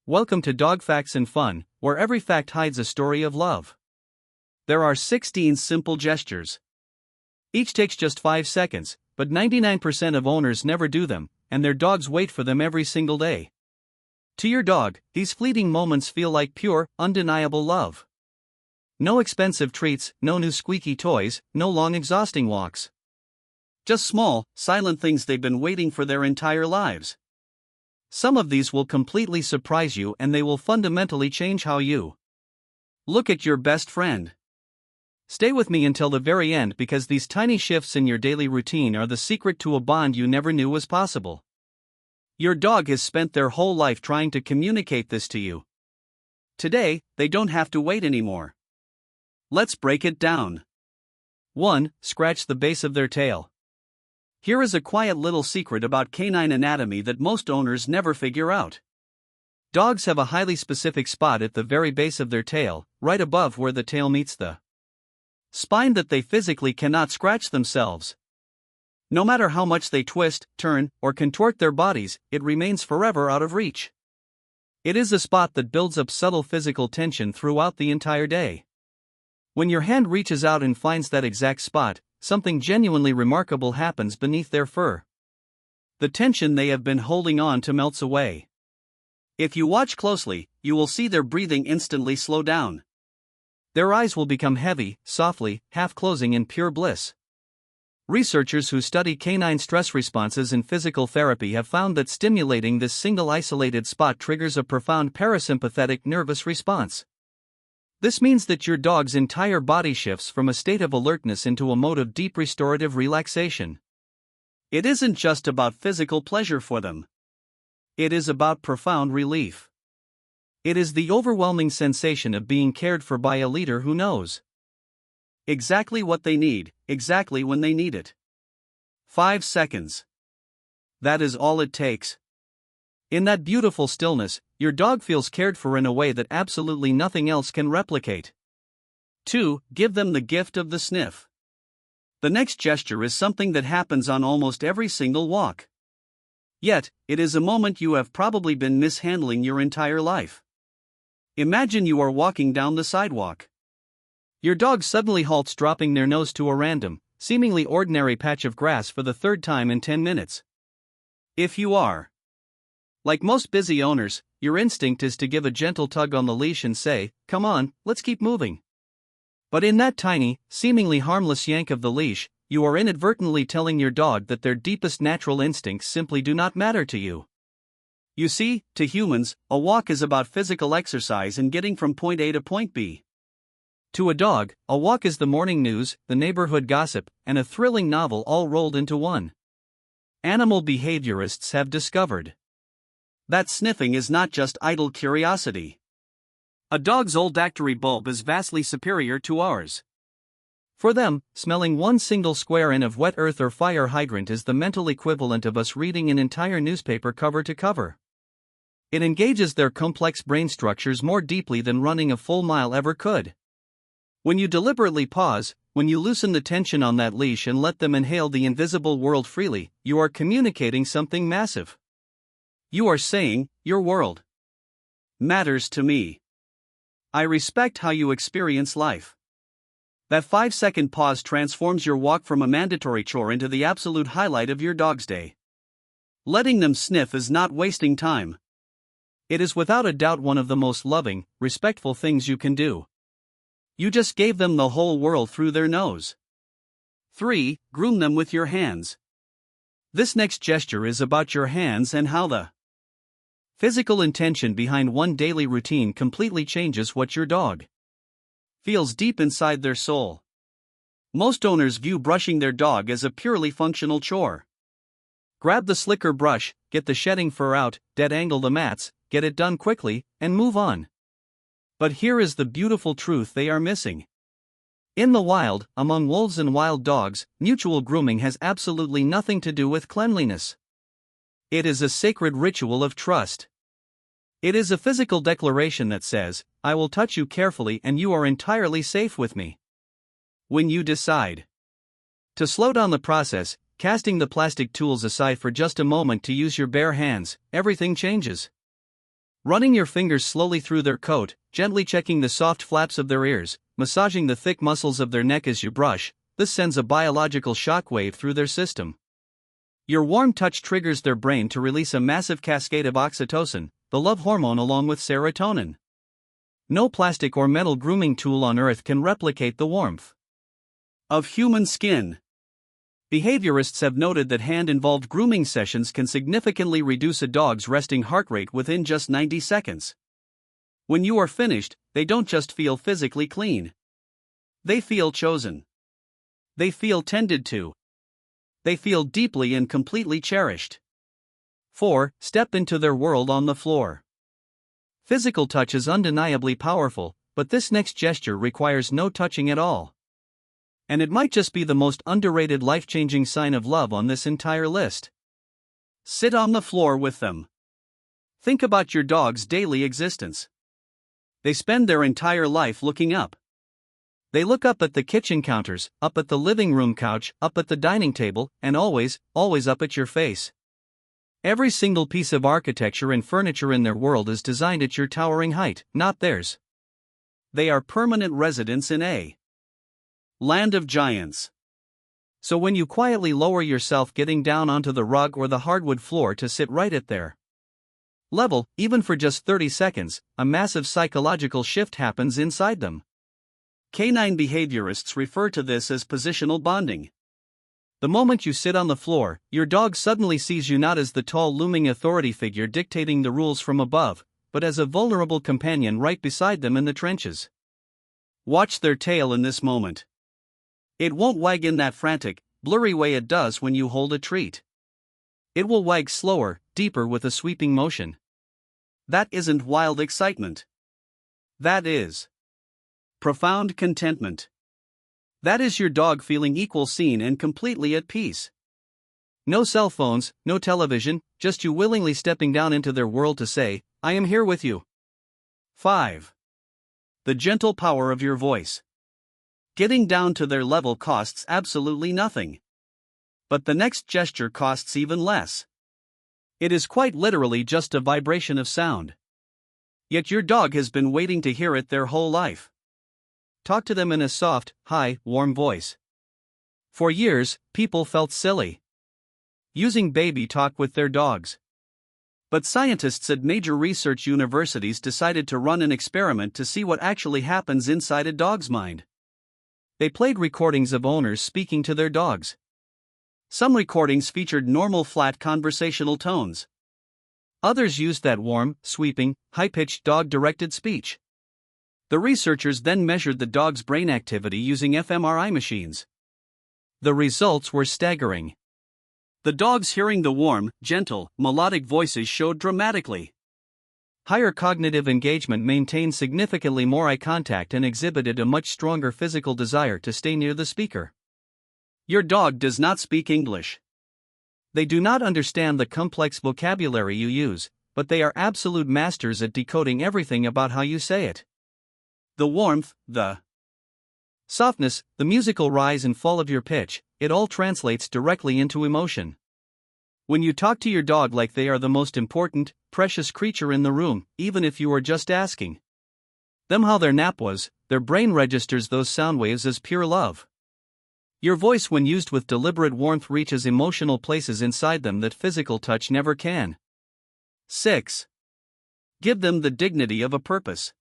Welcome to Dog Facts and Fun, where every fact hides a story of love. There are 16 simple gestures. Each takes just 5 seconds, but 99% of owners never do them, and their dogs wait for them every single day. To your dog, these fleeting moments feel like pure, undeniable love. No expensive treats, no new squeaky toys, no long exhausting walks. Just small, silent things they've been waiting for their entire lives. Some of these will completely surprise you and they will fundamentally change how you look at your best friend. Stay with me until the very end because these tiny shifts in your daily routine are the secret to a bond you never knew was possible. Your dog has spent their whole life trying to communicate this to you. Today, they don't have to wait anymore. Let's break it down. 1. Scratch the base of their tail. Here is a quiet little secret about canine anatomy that most owners never figure out. Dogs have a highly specific spot at the very base of their tail, right above where the tail meets the spine that they physically cannot scratch themselves. No matter how much they twist, turn, or contort their bodies, it remains forever out of reach. It is a spot that builds up subtle physical tension throughout the entire day. When your hand reaches out and finds that exact spot, something genuinely remarkable happens beneath their fur. The tension they have been holding on to melts away. If you watch closely, you will see their breathing instantly slow down. Their eyes will become heavy, softly, half-closing in pure bliss. Researchers who study canine stress responses in physical therapy have found that stimulating this single isolated spot triggers a profound parasympathetic nervous response. This means that your dog's entire body shifts from a state of alertness into a mode of deep restorative relaxation. It isn't just about physical pleasure for them. It is about profound relief. It is the overwhelming sensation of being cared for by a leader who knows exactly what they need, exactly when they need it. 5 seconds. That is all it takes. In that beautiful stillness, your dog feels cared for in a way that absolutely nothing else can replicate. 2. Give them the gift of the sniff. The next gesture is something that happens on almost every single walk. Yet, it is a moment you have probably been mishandling your entire life. Imagine you are walking down the sidewalk. Your dog suddenly halts, dropping their nose to a random, seemingly ordinary patch of grass for the third time in 10 minutes. If you are like most busy owners, your instinct is to give a gentle tug on the leash and say, "Come on, let's keep moving." But in that tiny, seemingly harmless yank of the leash, you are inadvertently telling your dog that their deepest natural instincts simply do not matter to you. You see, to humans, a walk is about physical exercise and getting from point A to point B. To a dog, a walk is the morning news, the neighborhood gossip, and a thrilling novel all rolled into one. Animal behaviorists have discovered that sniffing is not just idle curiosity. A dog's olfactory bulb is vastly superior to ours. For them, smelling one single square inch of wet earth or fire hydrant is the mental equivalent of us reading an entire newspaper cover to cover. It engages their complex brain structures more deeply than running a full mile ever could. When you deliberately pause, when you loosen the tension on that leash and let them inhale the invisible world freely, you are communicating something massive. You are saying, your world matters to me. I respect how you experience life. That 5-second pause transforms your walk from a mandatory chore into the absolute highlight of your dog's day. Letting them sniff is not wasting time. It is without a doubt one of the most loving, respectful things you can do. You just gave them the whole world through their nose. 3. Groom them with your hands. This next gesture is about your hands and how the physical intention behind one daily routine completely changes what your dog feels deep inside their soul. Most owners view brushing their dog as a purely functional chore. Grab the slicker brush, get the shedding fur out, dead angle the mats, get it done quickly, and move on. But here is the beautiful truth they are missing. In the wild, among wolves and wild dogs, mutual grooming has absolutely nothing to do with cleanliness. It is a sacred ritual of trust. It is a physical declaration that says, "I will touch you carefully and you are entirely safe with me." When you decide to slow down the process, casting the plastic tools aside for just a moment to use your bare hands, everything changes. Running your fingers slowly through their coat, gently checking the soft flaps of their ears, massaging the thick muscles of their neck as you brush, this sends a biological shockwave through their system. Your warm touch triggers their brain to release a massive cascade of oxytocin, the love hormone, along with serotonin. No plastic or metal grooming tool on earth can replicate the warmth of human skin. Behaviorists have noted that hand-involved grooming sessions can significantly reduce a dog's resting heart rate within just 90 seconds. When you are finished, they don't just feel physically clean. They feel chosen. They feel tended to. They feel deeply and completely cherished. 4. Step into their world on the floor. Physical touch is undeniably powerful, but this next gesture requires no touching at all. And it might just be the most underrated life-changing sign of love on this entire list. Sit on the floor with them. Think about your dog's daily existence. They spend their entire life looking up. They look up at the kitchen counters, up at the living room couch, up at the dining table, and always, always up at your face. Every single piece of architecture and furniture in their world is designed at your towering height, not theirs. They are permanent residents in a land of giants. So when you quietly lower yourself, getting down onto the rug or the hardwood floor to sit right at their level, even for just 30 seconds, a massive psychological shift happens inside them. Canine behaviorists refer to this as positional bonding. The moment you sit on the floor, your dog suddenly sees you not as the tall looming authority figure dictating the rules from above, but as a vulnerable companion right beside them in the trenches. Watch their tail in this moment. It won't wag in that frantic, blurry way it does when you hold a treat. It will wag slower, deeper, with a sweeping motion. That isn't wild excitement. That is profound contentment. That is your dog feeling equal, seen, and completely at peace. No cell phones, no television, just you willingly stepping down into their world to say, I am here with you. 5. The gentle power of your voice. Getting down to their level costs absolutely nothing. But the next gesture costs even less. It is quite literally just a vibration of sound. Yet your dog has been waiting to hear it their whole life. Talk to them in a soft, high, warm voice. For years, people felt silly using baby talk with their dogs. But scientists at major research universities decided to run an experiment to see what actually happens inside a dog's mind. They played recordings of owners speaking to their dogs. Some recordings featured normal, flat conversational tones. Others used that warm, sweeping, high-pitched dog-directed speech. The researchers then measured the dog's brain activity using fMRI machines. The results were staggering. The dogs hearing the warm, gentle, melodic voices showed dramatically higher cognitive engagement, maintained significantly more eye contact, and exhibited a much stronger physical desire to stay near the speaker. Your dog does not speak English. They do not understand the complex vocabulary you use, but they are absolute masters at decoding everything about how you say it. The warmth, the softness, the musical rise and fall of your pitch, it all translates directly into emotion. When you talk to your dog like they are the most important, precious creature in the room, even if you are just asking them how their nap was, their brain registers those sound waves as pure love. Your voice, when used with deliberate warmth, reaches emotional places inside them that physical touch never can. 6. Give them the dignity of a purpose.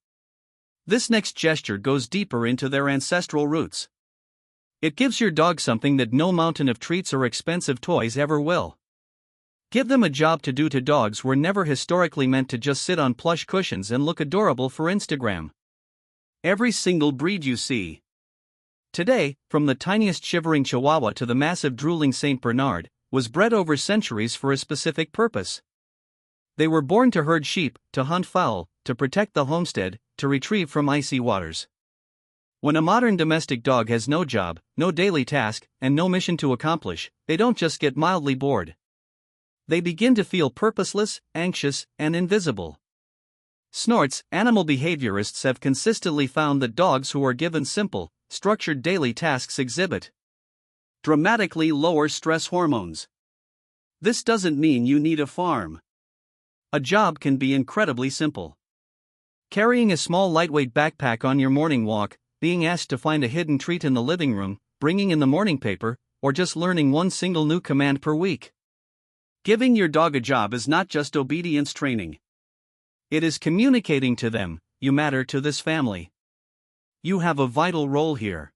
This next gesture goes deeper into their ancestral roots. It gives your dog something that no mountain of treats or expensive toys ever will. Give them a job to do. Dogs were never historically meant to just sit on plush cushions and look adorable for Instagram. Every single breed you see today, from the tiniest shivering Chihuahua to the massive drooling Saint Bernard, was bred over centuries for a specific purpose. They were born to herd sheep, to hunt fowl, to protect the homestead, to retrieve from icy waters. When a modern domestic dog has no job, no daily task, and no mission to accomplish, they don't just get mildly bored. They begin to feel purposeless, anxious, and invisible. Snorts, animal behaviorists have consistently found that dogs who are given simple, structured daily tasks exhibit dramatically lower stress hormones. This doesn't mean you need a farm. A job can be incredibly simple. Carrying a small lightweight backpack on your morning walk, being asked to find a hidden treat in the living room, bringing in the morning paper, or just learning one single new command per week. Giving your dog a job is not just obedience training. It is communicating to them, you matter to this family. You have a vital role here.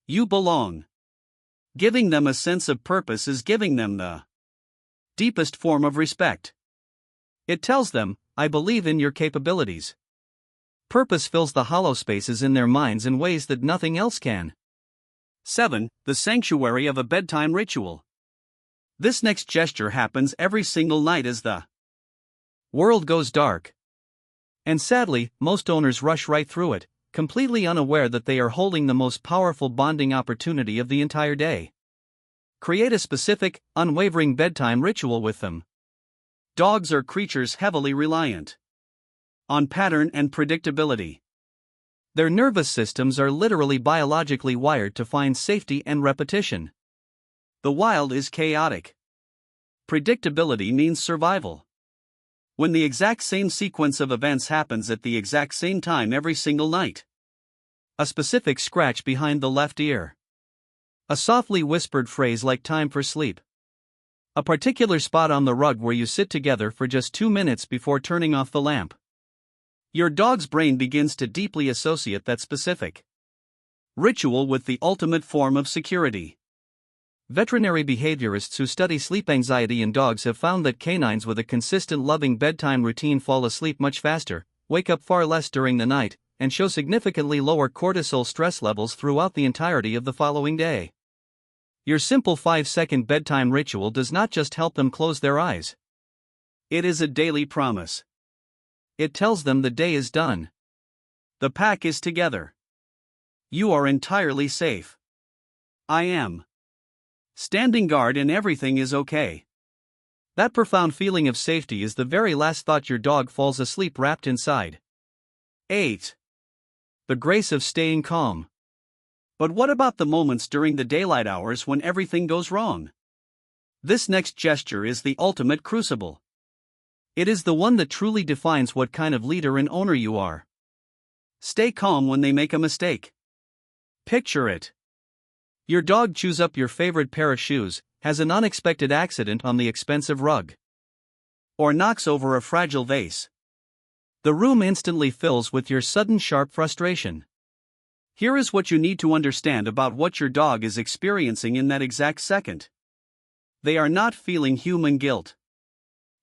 You belong. Giving them a sense of purpose is giving them the deepest form of respect. It tells them, I believe in your capabilities. Purpose fills the hollow spaces in their minds in ways that nothing else can. 7. The sanctuary of a bedtime ritual. This next gesture happens every single night as the world goes dark. And sadly, most owners rush right through it, completely unaware that they are holding the most powerful bonding opportunity of the entire day. Create a specific, unwavering bedtime ritual with them. Dogs are creatures heavily reliant on pattern and predictability. Their nervous systems are literally biologically wired to find safety and repetition. The wild is chaotic. Predictability means survival. When the exact same sequence of events happens at the exact same time every single night. A specific scratch behind the left ear. A softly whispered phrase like time for sleep. A particular spot on the rug where you sit together for just 2 minutes before turning off the lamp. Your dog's brain begins to deeply associate that specific ritual with the ultimate form of security. Veterinary behaviorists who study sleep anxiety in dogs have found that canines with a consistent loving bedtime routine fall asleep much faster, wake up far less during the night, and show significantly lower cortisol stress levels throughout the entirety of the following day. Your simple 5-second bedtime ritual does not just help them close their eyes. It is a daily promise. It tells them the day is done. The pack is together. You are entirely safe. I am standing guard and everything is okay. That profound feeling of safety is the very last thought your dog falls asleep wrapped inside. 8. The grace of staying calm. But what about the moments during the daylight hours when everything goes wrong? This next gesture is the ultimate crucible. It is the one that truly defines what kind of leader and owner you are. Stay calm when they make a mistake. Picture it. Your dog chews up your favorite pair of shoes, has an unexpected accident on the expensive rug, or knocks over a fragile vase. The room instantly fills with your sudden sharp frustration. Here is what you need to understand about what your dog is experiencing in that exact second. They are not feeling human guilt.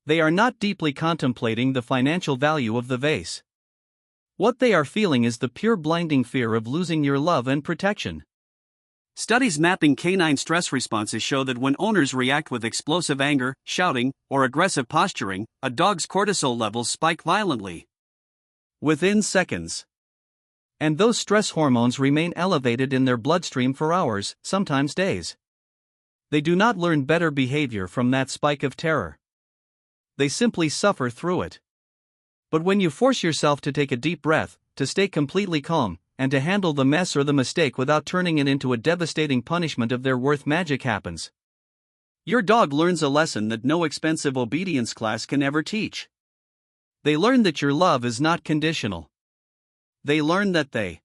They are not deeply contemplating the financial value of the vase. What they are feeling is the pure blinding fear of losing your love and protection. Studies mapping canine stress responses show that when owners react with explosive anger, shouting, or aggressive posturing, a dog's cortisol levels spike violently within seconds. And those stress hormones remain elevated in their bloodstream for hours, sometimes days. They do not learn better behavior from that spike of terror. They simply suffer through it. But when you force yourself to take a deep breath, to stay completely calm, and to handle the mess or the mistake without turning it into a devastating punishment of their worth, magic happens. Your dog learns a lesson that no expensive obedience class can ever teach. They learn that your love is not conditional. They learn that they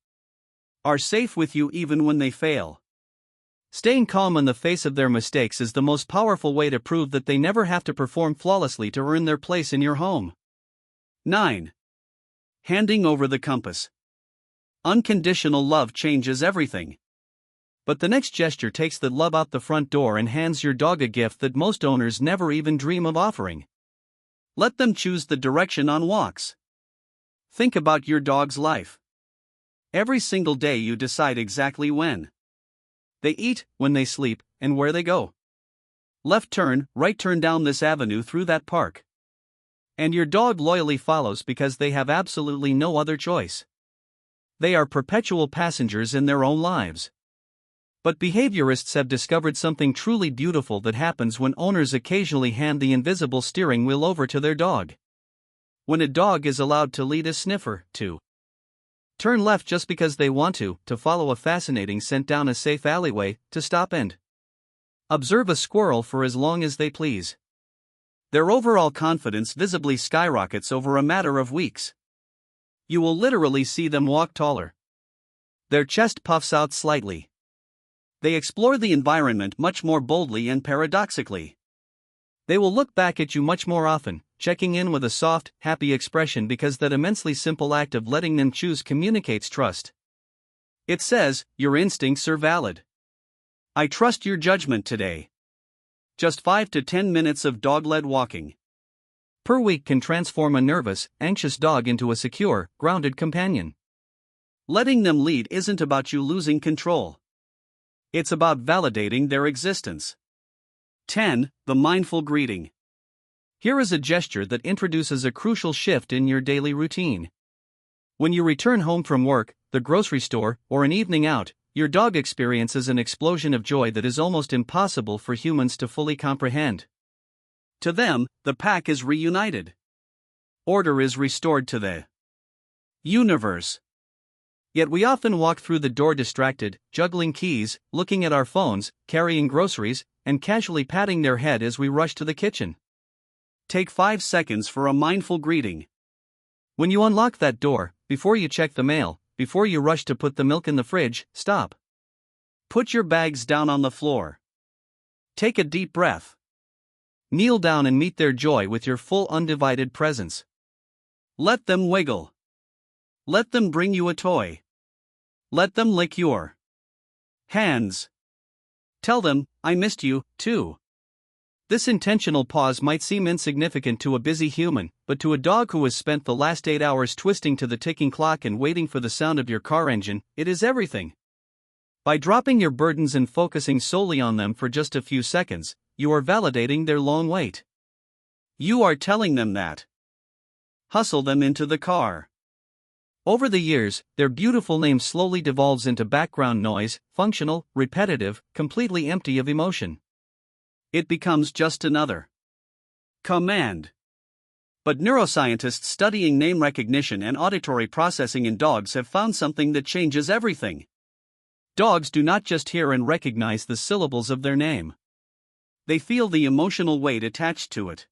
are safe with you even when they fail. Staying calm in the face of their mistakes is the most powerful way to prove that they never have to perform flawlessly to earn their place in your home. 9. Handing over the compass. Unconditional love changes everything. But the next gesture takes that love out the front door and hands your dog a gift that most owners never even dream of offering. Let them choose the direction on walks. Think about your dog's life. Every single day you decide exactly when they eat, when they sleep, and where they go. Left turn, right turn down this avenue through that park. And your dog loyally follows because they have absolutely no other choice. They are perpetual passengers in their own lives. But behaviorists have discovered something truly beautiful that happens when owners occasionally hand the invisible steering wheel over to their dog. When a dog is allowed to lead a sniffer, to turn left just because they want to follow a fascinating scent down a safe alleyway, to stop and observe a squirrel for as long as they please. Their overall confidence visibly skyrockets over a matter of weeks. You will literally see them walk taller. Their chest puffs out slightly. They explore the environment much more boldly and paradoxically. They will look back at you much more often, checking in with a soft, happy expression because that immensely simple act of letting them choose communicates trust. It says, your instincts are valid. I trust your judgment today. Just 5 to 10 minutes of dog-led walking per week can transform a nervous, anxious dog into a secure, grounded companion. Letting them lead isn't about you losing control. It's about validating their existence. 10. The mindful greeting. Here is a gesture that introduces a crucial shift in your daily routine. When you return home from work, the grocery store, or an evening out, your dog experiences an explosion of joy that is almost impossible for humans to fully comprehend. To them, the pack is reunited. Order is restored to the universe. Yet we often walk through the door distracted, juggling keys, looking at our phones, carrying groceries, and casually patting their head as we rush to the kitchen. Take 5 seconds for a mindful greeting. When you unlock that door, before you check the mail, before you rush to put the milk in the fridge, stop. Put your bags down on the floor. Take a deep breath. Kneel down and meet their joy with your full undivided presence. Let them wiggle. Let them bring you a toy. Let them lick your hands. Tell them, I missed you, too. This intentional pause might seem insignificant to a busy human, but to a dog who has spent the last 8 hours twisting to the ticking clock and waiting for the sound of your car engine, it is everything. By dropping your burdens and focusing solely on them for just a few seconds, you are validating their long wait. You are telling them that. Hustle them into the car. Over the years, their beautiful name slowly devolves into background noise, functional, repetitive, completely empty of emotion. It becomes just another command. But neuroscientists studying name recognition and auditory processing in dogs have found something that changes everything. Dogs do not just hear and recognize the syllables of their name. They feel the emotional weight attached to it.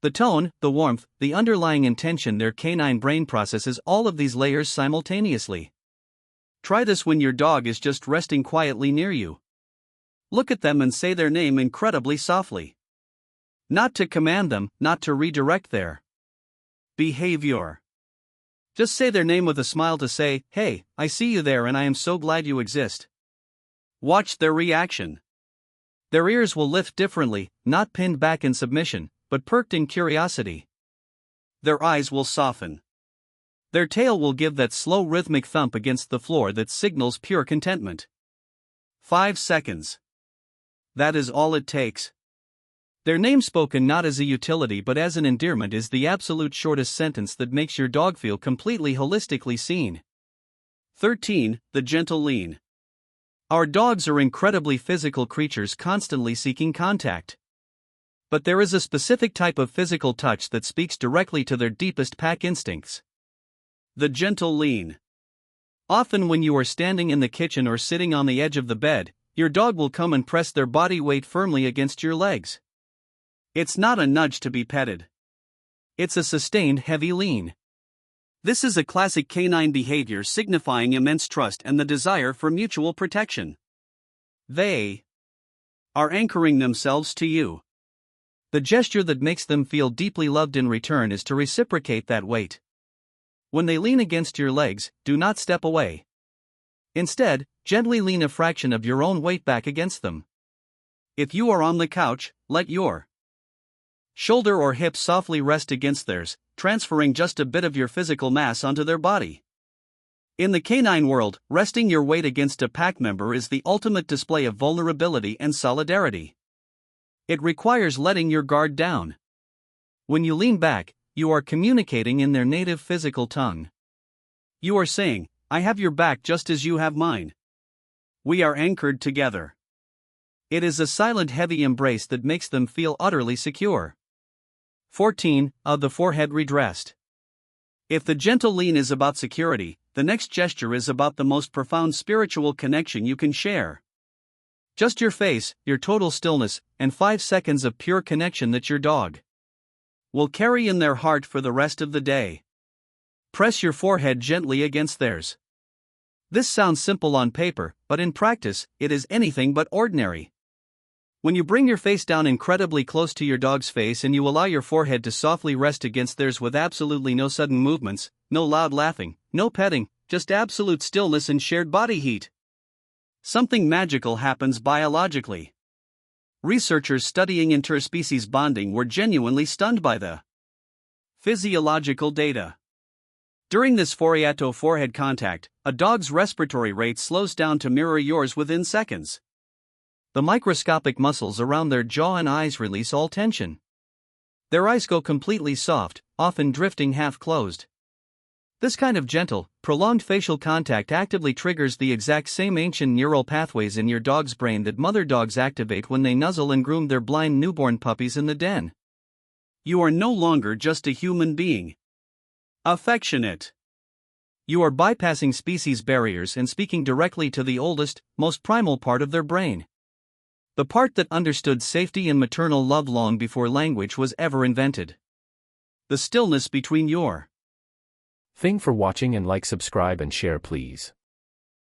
The tone, the warmth, the underlying intention. Their canine brain processes all of these layers simultaneously. Try this when your dog is just resting quietly near you. Look at them and say their name incredibly softly. Not to command them, not to redirect their behavior. Just say their name with a smile to say, hey, I see you there and I am so glad you exist. Watch their reaction. Their ears will lift differently, not pinned back in submission, but perked in curiosity. Their eyes will soften. Their tail will give that slow rhythmic thump against the floor that signals pure contentment. 5 seconds. That is all it takes. Their name spoken not as a utility but as an endearment is the absolute shortest sentence that makes your dog feel completely holistically seen. 13. The gentle lean. Our dogs are incredibly physical creatures constantly seeking contact. But there is a specific type of physical touch that speaks directly to their deepest pack instincts. The gentle lean. Often when you are standing in the kitchen or sitting on the edge of the bed, your dog will come and press their body weight firmly against your legs. It's not a nudge to be petted. It's a sustained heavy lean. This is a classic canine behavior signifying immense trust and the desire for mutual protection. They are anchoring themselves to you. The gesture that makes them feel deeply loved in return is to reciprocate that weight. When they lean against your legs, do not step away. Instead, gently lean a fraction of your own weight back against them. If you are on the couch, let your shoulder or hip softly rest against theirs, transferring just a bit of your physical mass onto their body. In the canine world, resting your weight against a pack member is the ultimate display of vulnerability and solidarity. It requires letting your guard down. When you lean back, you are communicating in their native physical tongue. You are saying, I have your back just as you have mine. We are anchored together. It is a silent heavy embrace that makes them feel utterly secure. 14. The forehead redressed. If the gentle lean is about security, the next gesture is about the most profound spiritual connection you can share. Just your face, your total stillness, and 5 seconds of pure connection. That's your dog. will carry in their heart for the rest of the day. Press your forehead gently against theirs. This sounds simple on paper, but in practice, it is anything but ordinary. When you bring your face down incredibly close to your dog's face and you allow your forehead to softly rest against theirs with absolutely no sudden movements, no loud laughing, no petting, just absolute stillness and shared body heat, something magical happens biologically. Researchers studying interspecies bonding were genuinely stunned by the physiological data. During this forehead contact, a dog's respiratory rate slows down to mirror yours within seconds. The microscopic muscles around their jaw and eyes release all tension. Their eyes go completely soft, often drifting half-closed. This kind of gentle, prolonged facial contact actively triggers the exact same ancient neural pathways in your dog's brain that mother dogs activate when they nuzzle and groom their blind newborn puppies in the den. You are no longer just a human being. Affectionate. You are bypassing species barriers and speaking directly to the oldest, most primal part of their brain. The part that understood safety and maternal love long before language was ever invented. The stillness between your Thing for watching, and like, subscribe and share please.